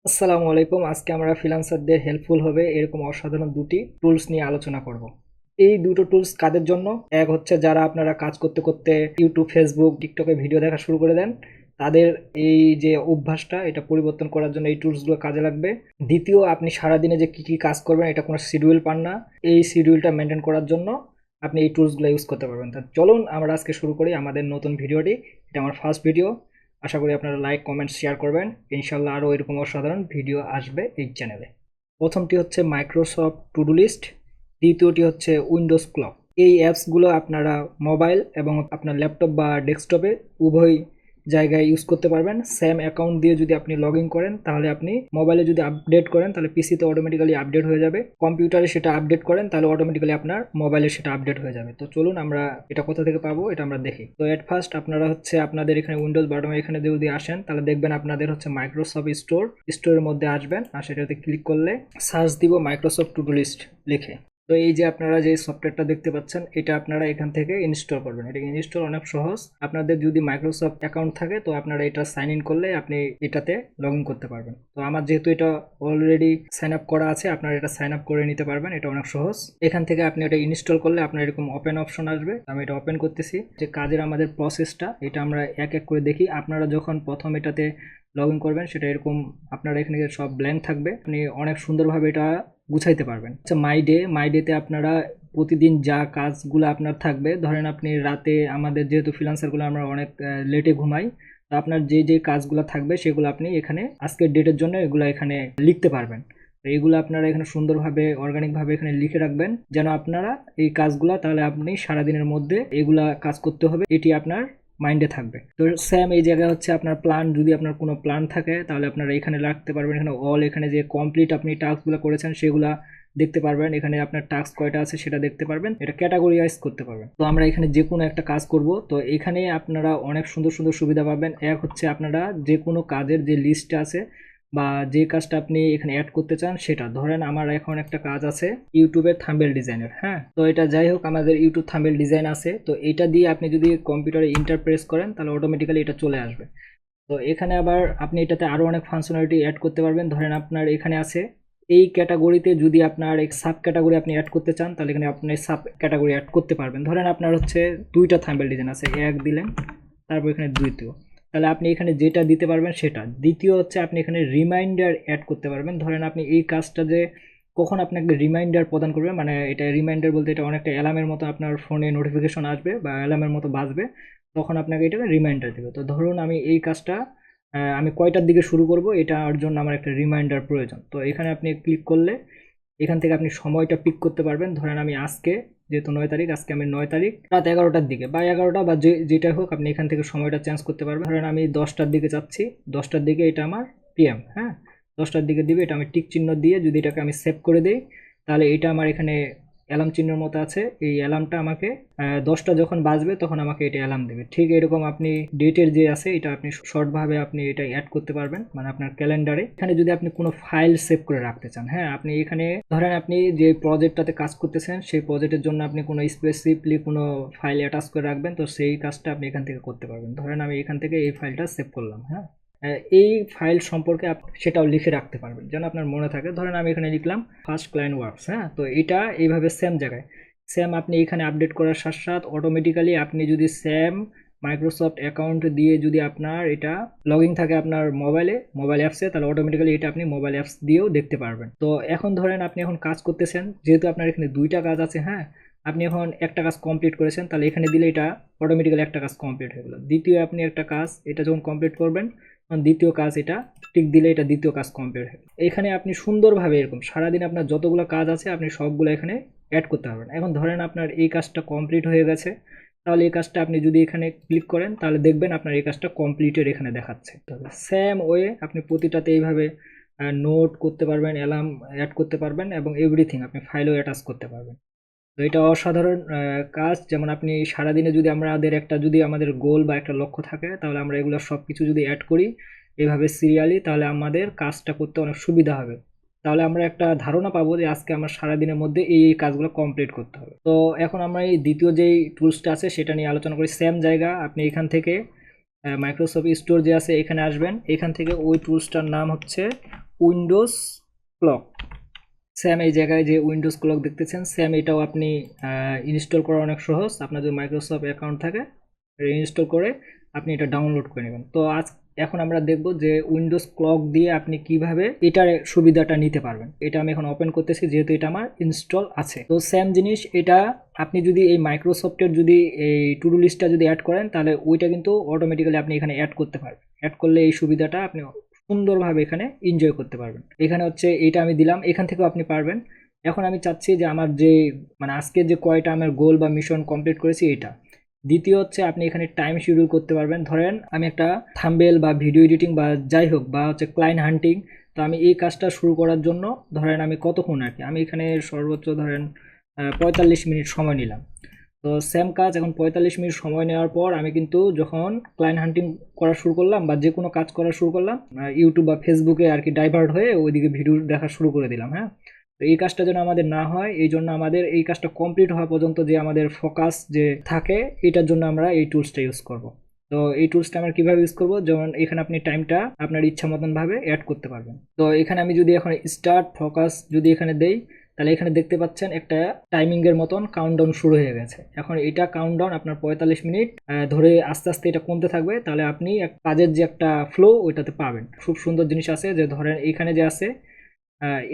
আসসালামু আলাইকুম। আজকে আমরা ফ্রিল্যান্সারদের হেল্পফুল হবে এরকম অসাধারণ দুটি টুলস নিয়ে আলোচনা করব। এই দুটো টুলস কাদের জন্য? এক হচ্ছে যারা আপনারা কাজ করতে করতে ইউটিউব, ফেসবুক, টিকটকে ভিডিও দেখা শুরু করে দেন, তাদের এই যে অভ্যাসটা এটা পরিবর্তন করার জন্য এই টুলসগুলো কাজে লাগবে। দ্বিতীয়, আপনি সারাদিনে যে কি কি কাজ করবেন এটা কোনো শিডিউল পান না, এই শিডিউলটা মেনটেন করার জন্য আপনি এই টুলসগুলো ইউজ করতে পারবেন। তা চলুন আমরা আজকে শুরু করি আমাদের নতুন ভিডিওটি। এটা আমার ফার্স্ট ভিডিও। আশা করি আপনারা লাইক, কমেন্ট, শেয়ার করবেন। ইনশাল্লাহ আরও এরকম অসাধারণ ভিডিও আসবে এই চ্যানেলে। প্রথমটি হচ্ছে মাইক্রোসফট টু ডু লিস্ট, দ্বিতীয়টি হচ্ছে উইন্ডোজ ক্লক। এই অ্যাপসগুলো আপনারা মোবাইল এবং আপনার ল্যাপটপ বা ডেস্কটপে উভয় জায়গায় ইউজ করতে পারবেন। সেম অ্যাকাউন্ট দিয়ে যদি আপনি লগ ইন করেন তাহলে আপনি মোবাইলে যদি আপডেট করেন তাহলে পিসিতে অটোমেটিক্যালি আপডেট হয়ে যাবে, কম্পিউটারে সেটা আপডেট করেন তাহলে অটোমেটিক্যালি আপনার মোবাইলে সেটা আপডেট হয়ে যাবে। তো চলুন আমরা এটা কোথা থেকে পাবো এটা আমরা দেখি। তো এট ফার্স্ট আপনারা হচ্ছে আপনাদের এখানে উইন্ডোজ বাটনের এখানে যদি আসেন তাহলে দেখবেন আপনাদের হচ্ছে মাইক্রোসফট স্টোরের মধ্যে আসবেন, আর সেটাতে ক্লিক করলে সার্চ দিব মাইক্রোসফট টু ডু লিস্ট লিখে। তো এই যে আপনারা যে সফটওয়্যারটা দেখতে পাচ্ছেন এটা আপনারা এখান থেকে ইনস্টল করবেন। এটা ইনস্টল অনেক সহজ। আপনাদের যদি মাইক্রোসফট অ্যাকাউন্ট থাকে তো আপনারা এটা সাইন ইন করলে আপনি এটাতে লগ ইন করতে পারবেন। তো আমার যেহেতু এটা অলরেডি সাইন আপ করা আছে, আপনারা এটা সাইন আপ করে নিতে পারবেন। এটা অনেক সহজ। এখান থেকে আপনি এটা ইনস্টল করলে আপনার এরকম ওপেন অপশন আসবে। আমি এটা ওপেন করতেছি। যে কাজের আমাদের প্রসেসটা এটা আমরা এক এক করে দেখি। আপনারা যখন প্রথম এটাতে লগ ইন করবেন সেটা এরকম আপনারা এখানে সব ব্ল্যাঙ্ক থাকবে, আপনি অনেক সুন্দরভাবে এটা গুছাইতে পারবেন। আচ্ছা, মাই ডেতে আপনারা প্রতিদিন যা কাজগুলো আপনার থাকবে, ধরেন আপনি রাতে, আমাদের যেহেতু ফ্রিল্যান্সারগুলো আমরা অনেক লেটে ঘুমাই, তো আপনার যে যে কাজগুলো থাকবে সেগুলো আপনি এখানে আজকের ডেটের জন্য এগুলো এখানে লিখতে পারবেন। তো এইগুলো আপনারা এখানে সুন্দরভাবে অর্গানিকভাবে এখানে লিখে রাখবেন যেন আপনারা এই কাজগুলো তাহলে আপনি সারাদিনের মধ্যে এগুলা কাজ করতে হবে এটি আপনার মাইন্ডে থাকবে। তো সেম এই জায়গায় হচ্ছে আপনার প্ল্যান, যদি আপনার কোনো প্ল্যান থাকে তাহলে আপনারা এখানে রাখতে পারবেন। এখানে অল, এখানে যে কমপ্লিট আপনি টাস্কগুলো করেছেন সেগুলা দেখতে পারবেন। এখানে আপনার টাস্ক কয়টা আছে সেটা দেখতে পারবেন। এটা ক্যাটাগরিয়াইজ করতে পারবেন। তো আমরা এখানে যে কোনো একটা কাজ করব, তো এখানে আপনারা অনেক সুন্দর সুন্দর সুবিধা পাবেন। এক হচ্ছে আপনারা যে কোনো কাজের যে লিস্ট আছে বা যে কাজটা আপনি এখানে অ্যাড করতে চান সেটা, ধরেন আমার এখন একটা কাজ আছে ইউটিউবের থাম্বনেল ডিজাইনের। হ্যাঁ, তো এটা যাই হোক, আমাদের ইউটিউব থাম্বনেল ডিজাইন আছে। তো এটা দিয়ে আপনি যদি কম্পিউটারে ইন্টার প্রেস করেন তাহলে অটোমেটিক্যালি এটা চলে আসবে। তো এখানে আবার আপনি এটাতে আরও অনেক ফাংশনালিটি অ্যাড করতে পারবেন। ধরেন আপনার এখানে আছে এই ক্যাটাগরিতে যদি আপনার এক সাব ক্যাটাগরি আপনি অ্যাড করতে চান তাহলে এখানে আপনি সাব ক্যাটাগরি অ্যাড করতে পারবেন। ধরেন আপনার হচ্ছে দুইটা থাম্বনেল ডিজাইন আছে, এক দিলেন, তারপর এখানে দ্বিতীয়, তাহলে আপনি এখানে যেটা দিতে পারবেন সেটা। দ্বিতীয় হচ্ছে আপনি এখানে রিমাইন্ডার অ্যাড করতে পারবেন। ধরেন আপনি এই কাজটা যে কখন আপনাকে রিমাইন্ডার প্রদান করবে, মানে এটা রিমাইন্ডার বলতে এটা অনেকটা অ্যালার্মের মতো আপনার ফোনে নোটিফিকেশন আসবে বা অ্যালার্মের মতো বাজবে, তখন আপনাকে এটা রিমাইন্ডার দেবে। তো ধরুন আমি এই কাজটা আমি কয়টার দিকে শুরু করব এটার জন্য আমার একটা রিমাইন্ডার প্রয়োজন। তো এখানে আপনি ক্লিক করলে এখান থেকে আপনি সময়টা পিক করতে পারবেন। ধরেন আমি আজকে, যেহেতু 9 তারিখ, আজকে আমি 9 তারিখ রাত 11টার দিকে বা 11টা বা যেটা হোক, আপনি এখান থেকে সময়টা চেঞ্জ করতে পারবেন। ধরেন আমি 10টার দিকে চাচ্ছি, 10টার দিকে এটা আমার পিএম। হ্যাঁ, 10টার দিকে দিবে, এটা আমি টিক চিহ্ন দিয়ে যদি এটাকে আমি সেভ করে দিই তাহলে এটা আমার এখানে অ্যালার্ম চিহ্নের মতো আছে। এই অ্যালার্মটা আমাকে 10টা যখন বাজবে তখন আমাকে এটা অ্যালার্ম দেবে। ঠিক এরকম আপনি ডেটের যে আছে এটা আপনি শর্টভাবে আপনি এটা অ্যাড করতে পারবেন, মানে আপনার ক্যালেন্ডারে। এখানে যদি আপনি কোনো ফাইল সেভ করে রাখতে চান, হ্যাঁ, আপনি এখানে ধরেন আপনি যে প্রজেক্টটাতে কাজ করতেছেন সেই প্রজেক্টের জন্য আপনি কোনো স্পেসিফিকলি কোনো ফাইল অ্যাটাচ করে রাখবেন, তো সেই কাজটা আপনি এখান থেকে করতে পারবেন। ধরেন আমি এখান থেকে এই ফাইলটা সেভ করলাম। হ্যাঁ, এই ফাইল সম্পর্কে সেটাও লিখে রাখতে পারবেন যেন আপনার মনে থাকে। ধরেন আমি এখানে লিখলাম ফার্স্ট ক্লায়েন্ট ওয়ার্কস। হ্যাঁ, তো এটা এইভাবে সেম জায়গায় সেম আপনি এখানে আপডেট করার সাথে সাথে অটোমেটিক্যালি আপনি যদি সেম মাইক্রোসফট অ্যাকাউন্ট দিয়ে যদি আপনার এটা লগ ইন থাকে আপনার মোবাইল অ্যাপসে, তাহলে অটোমেটিক্যালি এটা আপনি মোবাইল অ্যাপস দিয়েও দেখতে পারবেন। তো এখন ধরেন আপনি এখন কাজ করতেছেন, যেহেতু আপনার এখানে দুইটা কাজ আছে। হ্যাঁ, আপনি এখন একটা কাজ কমপ্লিট করেছেন, তাহলে এখানে দিলে এটা অটোমেটিক্যালি একটা কাজ কমপ্লিট হয়ে গেল। দ্বিতীয় আপনি একটা কাজ এটা যখন কমপ্লিট করবেন, দ্বিতীয় কাজ এটা টিক দিলে এটা দ্বিতীয় কাজ কমপ্লিট হয়। এখানে আপনি সুন্দরভাবে এরকম সারাদিন আপনার যতগুলো কাজ আছে আপনি সবগুলো এখানে অ্যাড করতে পারবেন। এখন ধরেন আপনার এই কাজটা কমপ্লিট হয়ে গেছে, তাহলে এই কাজটা আপনি যদি এখানে ক্লিক করেন তাহলে দেখবেন আপনার এই কাজটা কমপ্লিটেড এখানে দেখাচ্ছে। তবে সেম ওয়ে আপনি প্রতিটাতে এইভাবে নোট করতে পারবেন, অ্যালার্ম অ্যাড করতে পারবেন এবং এভরিথিং আপনি ফাইলও অ্যাটাচ করতে পারবেন। তো এটা অসাধারণ কাজ। যেমন আপনি সারাদিনে যদি আমাদের গোল বা একটা লক্ষ্য থাকে তাহলে আমরা এগুলো সব কিছু যদি অ্যাড করি এভাবে সিরিয়ালি, তাহলে আমাদের কাজটা করতে অনেক সুবিধা হবে। তাহলে আমরা একটা ধারণা পাবো যে আজকে আমার সারাদিনের মধ্যে এই কাজগুলো কমপ্লিট করতে হবে। তো এখন আমরা এই দ্বিতীয় যেই টুলসটা আছে সেটা নিয়ে আলোচনা করি। সেম জায়গা আপনি এখান থেকে মাইক্রোসফট স্টোর যে আছে এখানে আসবেন, এখান থেকে ওই টুলসটার নাম হচ্ছে উইন্ডোজ ক্লক। সেম এই জায়গায় যে উইন্ডোজ ক্লক দেখতেছেন, সেম এটাও আপনি ইনস্টল করা অনেক সহজ। আপনার যদি মাইক্রোসফট অ্যাকাউন্ট থাকে, ইনস্টল করে আপনি এটা ডাউনলোড করে নেবেন। তো এখন আমরা দেখব যে উইন্ডোজ ক্লক দিয়ে আপনি কিভাবে এটার সুবিধাটা নিতে পারবেন। এটা আমি এখন ওপেন করতেছি, যেহেতু এটা আমার ইনস্টল আছে। তো সেম জিনিস, এটা আপনি যদি এই মাইক্রোসফটের যদি এই টু ডু লিস্টটা যদি অ্যাড করেন, তাহলে ওইটা কিন্তু অটোমেটিক্যালি আপনি এখানে অ্যাড করতে পারবেন। অ্যাড করলে এই সুবিধাটা আপনি সুন্দরভাবে এখানে এনজয় করতে পারবেন। এখানে হচ্ছে এইটা আমি দিলাম, এখান থেকেও আপনি পারবেন। এখন আমি চাচ্ছি যে আমার যে মানে আজকে যে কয়টা আমার গোল বা মিশন কমপ্লিট করেছি এটা। দ্বিতীয় হচ্ছে আপনি এখানে টাইম শিডিউল করতে পারবেন। ধরেন আমি একটা থাম্বনেল বা ভিডিও এডিটিং বা যাই হোক, বা হচ্ছে ক্লায়েন্ট হান্টিং, তো আমি এই কাজটা শুরু করার জন্য ধরেন আমি কতক্ষণ আর কি, আমি এখানে সর্বোচ্চ ধরেন 45 মিনিট সময় নিলাম। তো সেম কাজ এখন 45 মিনিট সময় নেওয়ার পর আমি কিন্তু যখন ক্লায়েন্ট হান্টিং করা শুরু করলাম বা যে কোনো কাজ করা শুরু করলাম, ইউটিউব বা ফেসবুকে আর কি ডাইভার্ট হয়ে ওইদিকে ভিডিও দেখা শুরু করে দিলাম। হ্যাঁ, তো এই কাজটা যেন আমাদের না হয়, এই জন্য আমাদের এই কাজটা কমপ্লিট হওয়া পর্যন্ত যে আমাদের ফোকাস যে থাকে, এটার জন্য আমরা এই টুলসটা ইউজ করব। তো এই টুলসটা আমরা কিভাবে ইউজ করব, যেমন এখানে আপনি টাইমটা আপনার ইচ্ছা মতন ভাবে অ্যাড করতে পারবেন। তো এখানে আমি যদি এখন স্টার্ট ফোকাস যদি এখানে দেই, তাহলে এখানে দেখতে পাচ্ছেন একটা টাইমিং এর মতন কাউন্টডাউন শুরু হয়ে গেছে। এখন এটা কাউন্টডাউন আপনার 45 মিনিট ধরে আস্তে আস্তে এটা কমতে থাকবে, তাহলে আপনি কাজের যে একটা ফ্লো ওইটাতে পাবেন। খুব সুন্দর জিনিস আছে যে ধরেন এখানে যে আছে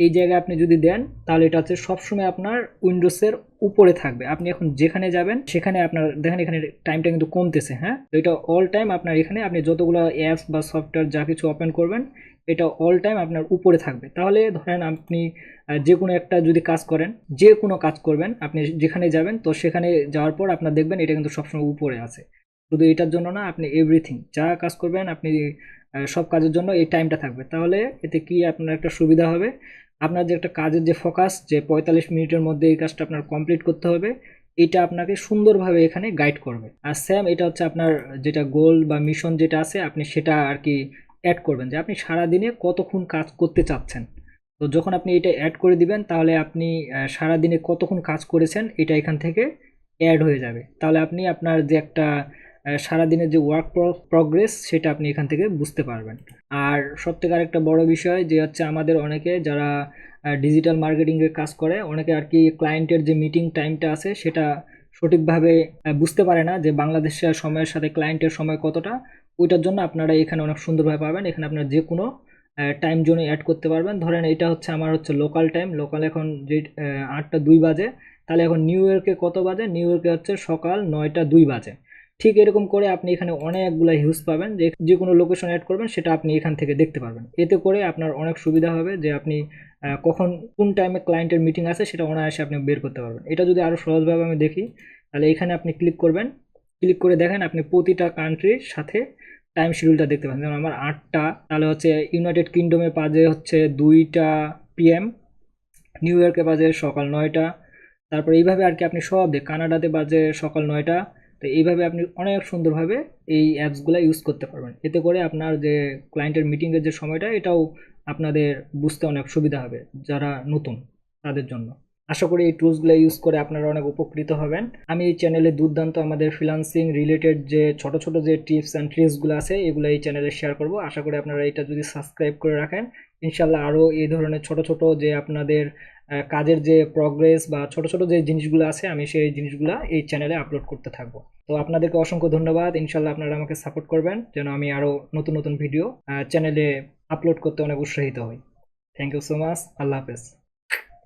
এই জায়গায় আপনি যদি দেন, তাহলে এটা হচ্ছে সবসময় আপনার উইন্ডোজের উপরে থাকবে। আপনি এখন যেখানে যাবেন সেখানে আপনার দেখেন এখানে টাইমটা কিন্তু কমতেছে। হ্যাঁ, তো এটা অল টাইম আপনার এখানে আপনি যতগুলো অ্যাপস বা সফটওয়্যার যা কিছু ওপেন করবেন, এটা অল টাইম আপনার উপরে থাকবে। তাহলে ধরেন আপনি যে কোনো একটা যদি কাজ করেন, যে কোনো কাজ করবেন, আপনি যেখানে যাবেন তো সেখানে যাওয়ার পর আপনার দেখবেন এটা কিন্তু সবসময় উপরে আছে। শুধু এটার জন্য না, আপনি এভরিথিং যা কাজ করবেন আপনি সব কাজের জন্য এই টাইমটা থাকবে। তাহলে এতে কি আপনার একটা সুবিধা হবে, আপনার যে একটা কাজের যে ফোকাস যে 45 মিনিটের মধ্যে এই কাজটা আপনার কমপ্লিট করতে হবে, এটা আপনাকে সুন্দরভাবে এখানে গাইড করবে। আর সেম এটা হচ্ছে আপনার যেটা গোল বা মিশন যেটা আছে, আপনি সেটা আর কি অ্যাড করবেন যে আপনি সারাদিনে কতক্ষণ কাজ করতে চাচ্ছেন। তো যখন আপনি এটা অ্যাড করে দিবেন, তাহলে আপনি সারাদিনে কতক্ষণ কাজ করেছেন এটা এখান থেকে অ্যাড হয়ে যাবে। তাহলে আপনি আপনার যে একটা সারাদিনের যে ওয়ার্ক প্রগ্রেস সেটা আপনি এখান থেকে বুঝতে পারবেন। আর সবথেকে আরেকটা বড় বিষয় যে হচ্ছে আমাদের অনেকে যারা ডিজিটাল মার্কেটিংয়ে কাজ করে, অনেকে আর কি ক্লায়েন্টের যে মিটিং টাইমটা আছে সেটা সঠিকভাবে বুঝতে পারে না, যে বাংলাদেশের সময়ের সাথে ক্লায়েন্টের সময় কতটা। ওইটার জন্য আপনারা এখানে অনেক সুন্দরভাবে পাবেন। এখানে আপনার যে কোনো টাইম জোনে অ্যাড করতে পারবেন। ধরেন এটা হচ্ছে আমার হচ্ছে লোকাল টাইম, লোকাল এখন যে 8টা 2 বাজে, তাহলে এখন নিউ ইয়র্কে কত বাজে, নিউ ইয়র্কে হচ্ছে সকাল 9টা 2 বাজে। ঠিক এরকম করে আপনি এখানে অনেকগুলো হিউজ পাবেন, যে যে কোনো লোকেশন অ্যাড করবেন সেটা আপনি এখান থেকে দেখতে পারবেন। এতে করে আপনার অনেক সুবিধা হবে যে আপনি কখন কোন টাইমে ক্লায়েন্টের মিটিং আছে সেটা অনায়াসে আপনি বের করতে পারবেন। এটা যদি আরও সহজভাবে আমি দেখি, তাহলে এখানে আপনি ক্লিক করবেন, ক্লিক করে দেখেন আপনি প্রতিটা কান্ট্রির সাথে টাইম শিডিউলটা দেখতে পাচ্ছেন। যেমন আমার 8টা, তাহলে হচ্ছে ইউনাইটেড কিংডমে বাজে হচ্ছে 2টা PM, নিউ ইয়র্কে বাজে সকাল 9টা। তারপর এইভাবে আর কি আপনি সব কানাডাতে বাজে সকাল 9টা। তো এইভাবে আপনি অনেক সুন্দরভাবে এই অ্যাপসগুলো ইউজ করতে পারবেন। এতে করে আপনার যে ক্লায়েন্টের মিটিংয়ের যে সময়টা, এটাও আপনাদের বুঝতে অনেক সুবিধা হবে যারা নতুন তাদের জন্য। আশা করি এই টুলসগুলো ইউজ করে আপনারা অনেক উপকৃত হবেন। আমি এই চ্যানেলে দুর্দান্ত আমাদের ফ্রিল্যান্সিং রিলেটেড যে ছোট ছোট যে টিপস অ্যান্ড ট্রিক্সগুলো আছে, এগুলো এই চ্যানেলে শেয়ার করব। আশা করি আপনারা এটা যদি সাবস্ক্রাইব করে রাখেন, ইনশাল্লাহ আরও এই ধরনের ছোট ছোট যে আপনাদের কাজের যে প্রগ্রেস বা ছোট ছোট যে জিনিসগুলো আছে, আমি সেই জিনিসগুলো এই চ্যানেলে আপলোড করতে থাকবো। তো আপনাদেরকে অসংখ্য ধন্যবাদ। ইনশাল্লাহ আপনারা আমাকে সাপোর্ট করবেন যেন আমি আরও নতুন নতুন ভিডিও চ্যানেলে আপলোড করতে অনেক উৎসাহিত হই। Thank you so much. Allah হাফেজ।